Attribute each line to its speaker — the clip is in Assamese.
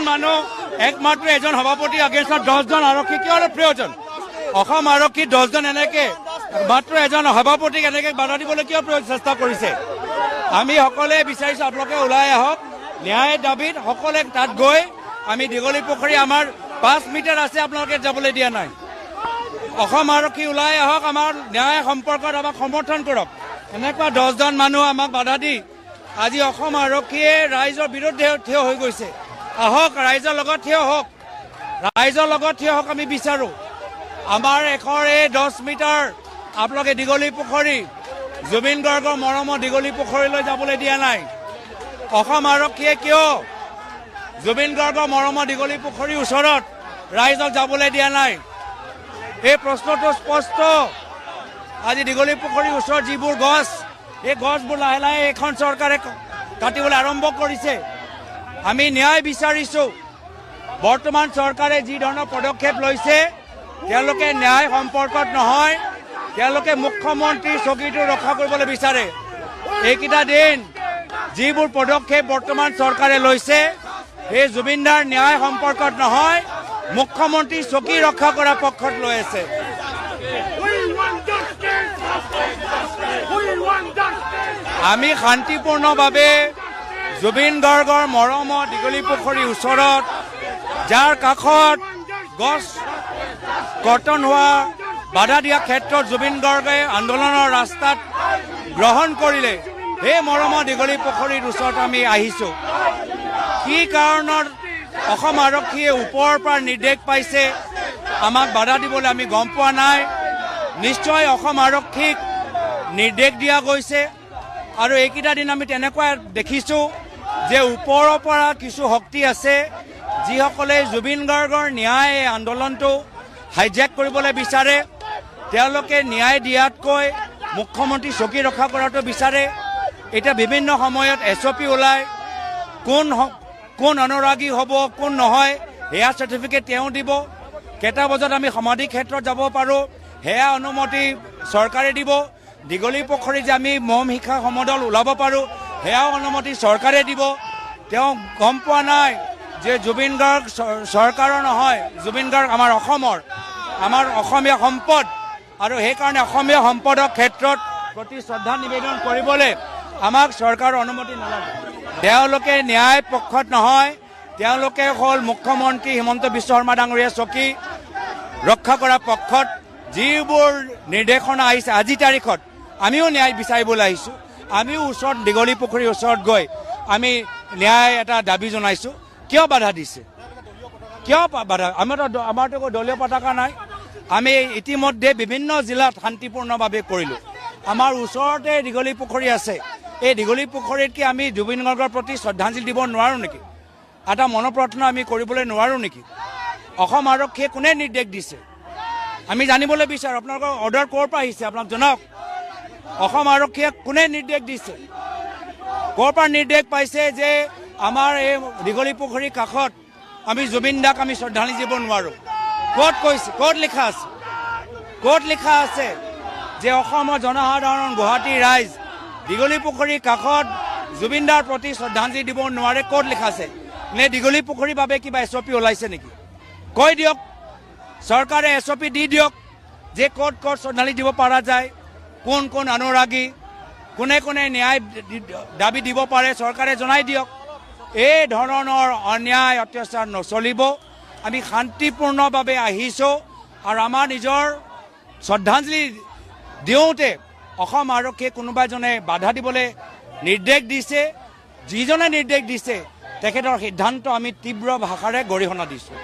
Speaker 1: 10জন মানুহ একমাত্ৰ এজন সভাপতি আগেনষ্টত 10জন আৰক্ষী কিয় প্ৰয়োজন অসম আৰক্ষী 10জন এনেকে মাত্ৰ এজন সভাপতিক এনেকে বাধা দিবলৈ কিয় চেষ্টা কৰিছে আমি সকলোৱে বিচাৰিছো আপোনালোকে ওলাই আহক ন্যায় দাবীত সকলোৱে তাত গৈ আমি দীঘলী পুখুৰী আমাৰ 5 মিটাৰ আছে আপোনালোকে যাবলৈ দিয়া নাই অসম আৰক্ষী ওলাই আহক আমাৰ ন্যায় সম্পৰ্কত আমাক সমৰ্থন কৰক এনেকুৱা 10জন মানুহ আমাক বাধা দি আজি অসম আৰক্ষীয়ে ৰাইজৰ বিৰুদ্ধে থিয় হৈ গৈছে আহক ৰাইজৰ লগত থিয় হওক আমি বিচাৰো আমাৰ এখৰে 10 মিটাৰ আপোনালোকে দীঘলী পুখুৰী জুবিন গাৰ্গৰ মৰমৰ দীঘলী পুখুৰীলৈ যাবলৈ দিয়া নাই অসম আৰক্ষীয়ে কিয় জুবিন গাৰ্গৰ মৰমৰ দীঘলী পুখুৰীৰ ওচৰত ৰাইজক যাবলৈ দিয়া নাই এই প্ৰশ্নটো স্পষ্ট আজি দীঘলী পুখুৰীৰ ওচৰত যিবোৰ গছ এই গছবোৰ লাহে লাহে এখন চৰকাৰে কাটিবলৈ আৰম্ভ কৰিছে আমি ন্যায় বিচাৰিছো বৰ্তমান চৰকাৰে যি ধৰণৰ পদক্ষেপ লৈছে তেওঁলোকে ন্যায় সম্পৰ্কত নহয় তেওঁলোকে মুখ্যমন্ত্ৰীৰ চকীটো ৰক্ষা কৰিবলৈ বিচাৰে এইকেইটা দিন যিবোৰ পদক্ষেপ বৰ্তমান চৰকাৰে লৈছে সেই জুবিনদাৰ ন্যায় সম্পৰ্কত নহয় মুখ্যমন্ত্ৰীৰ চকী ৰক্ষা কৰা পক্ষত লৈ আছে আমি শান্তিপূৰ্ণভাৱে জুবিন গাৰ্গৰ মৰমৰ দীঘলী পুখুৰীৰ ওচৰত যাৰ কাষত গছ কৰ্তন হোৱা বাধা দিয়া ক্ষেত্ৰত জুবিন গাৰ্গে আন্দোলনৰ ৰাস্তাত গ্ৰহণ কৰিলে সেই মৰমৰ দীঘলী পুখুৰীৰ ওচৰত আমি আহিছোঁ কি কাৰণত অসম আৰক্ষীয়ে ওপৰৰ পৰা নিৰ্দেশ পাইছে আমাক বাধা দিবলৈ আমি গম পোৱা নাই নিশ্চয় অসম আৰক্ষীক নিৰ্দেশ দিয়া গৈছে আৰু এইকেইটা দিন আমি তেনেকুৱা দেখিছোঁ যে ওপৰৰ পৰা কিছু শক্তি আছে যিসকলে জুবিন গাৰ্গৰ ন্যায় আন্দোলনটো হাইজেক কৰিবলৈ বিচাৰে তেওঁলোকে ন্যায় দিয়াতকৈ মুখ্যমন্ত্ৰী চকী ৰক্ষা কৰাটো বিচাৰে এতিয়া বিভিন্ন সময়ত SOP ওলায় কোন অনুৰাগী হ'ব কোন নহয় সেয়া চাৰ্টিফিকেট তেওঁ দিব কেইটা বজাত আমি সমাধি ক্ষেত্ৰত যাব পাৰোঁ সেয়া অনুমতি চৰকাৰে দিব দীঘলী পুখুৰী যে আমি মম শিক্ষা সমদল ওলাব পাৰোঁ সেয়াও অনুমতি চৰকাৰে দিব তেওঁ গম পোৱা নাই যে জুবিন গাৰ্গ চৰকাৰৰ নহয় জুবিন গাৰ্গ আমাৰ অসমৰ আমাৰ অসমীয়া সম্পদ আৰু সেইকাৰণে অসমীয়া সম্পদৰ ক্ষেত্ৰত প্ৰতি শ্ৰদ্ধা নিবেদন কৰিবলৈ আমাক চৰকাৰৰ অনুমতি নালাগে তেওঁলোকে ন্যায় পক্ষত নহয় তেওঁলোকে হ'ল মুখ্যমন্ত্ৰী হিমন্ত বিশ্ব শৰ্মা ডাঙৰীয়া চকী ৰক্ষা কৰা পক্ষত যিবোৰ নিৰ্দেশনা আহিছে আজি তাৰিখত আমিও ন্যায় বিচাৰিবলৈ আহিছোঁ আমিও ওচৰত দীঘলী পুখুৰীৰ ওচৰত গৈ আমি ন্যায় এটা দাবী জনাইছোঁ কিয় বাধা দিছে কিয় বাধা আমাৰতো দলীয় পতাকা নাই আমি ইতিমধ্যে বিভিন্ন জিলাত শান্তিপূৰ্ণভাৱে কৰিলোঁ আমাৰ ওচৰতে দীঘলী পুখুৰী আছে এই দীঘলী পুখুৰীত কি আমি জুবিন গাৰ্গৰ প্ৰতি শ্ৰদ্ধাঞ্জলি দিব নোৱাৰোঁ নেকি এটা মনোপ্ৰাৰ্থনা আমি কৰিবলৈ নোৱাৰোঁ নেকি অসম আৰক্ষীয়ে কোনে নিৰ্দেশ দিছে আমি জানিবলৈ বিচাৰোঁ আপোনালোকৰ অৰ্ডাৰ ক'ৰ পৰা আহিছে আপোনাক জনাওক অসম আৰক্ষীয়ে কোনে নিৰ্দেশ দিছে ক'ৰ পৰা নিৰ্দেশ পাইছে যে আমাৰ এই দীঘলী পুখুৰীৰ কাষত আমি জুবিন দাক আমি শ্ৰদ্ধাঞ্জলি দিব নোৱাৰোঁ ক'ত কৈছে ক'ত লিখা আছে যে অসমৰ জনসাধাৰণ গুৱাহাটী ৰাইজ দীঘলী পুখুৰীৰ কাষত জুবিন দাৰ প্ৰতি শ্ৰদ্ধাঞ্জলি দিব নোৱাৰে ক'ত লিখা আছে নে দীঘলী পুখুৰীৰ বাবে কিবা SOP ওলাইছে নেকি কৈ দিয়ক চৰকাৰে SOP দি দিয়ক যে ক'ত শ্ৰদ্ধাঞ্জলি দিব পৰা যায় কোন অনুৰাগী কোনে ন্যায় দাবী দিব পাৰে চৰকাৰে জনাই দিয়ক এই ধৰণৰ অন্যায় অত্যাচাৰ নচলিব আমি শান্তিপূৰ্ণভাৱে আহিছোঁ আৰু আমাৰ নিজৰ শ্ৰদ্ধাঞ্জলি দিওঁতে অসম আৰক্ষীয়ে কোনোবা এজনে বাধা দিবলৈ নিৰ্দেশ দিছে যিজনে নিৰ্দেশ দিছে তেখেতৰ সিদ্ধান্ত আমি তীব্ৰ ভাষাৰে গৰিহণা দিছোঁ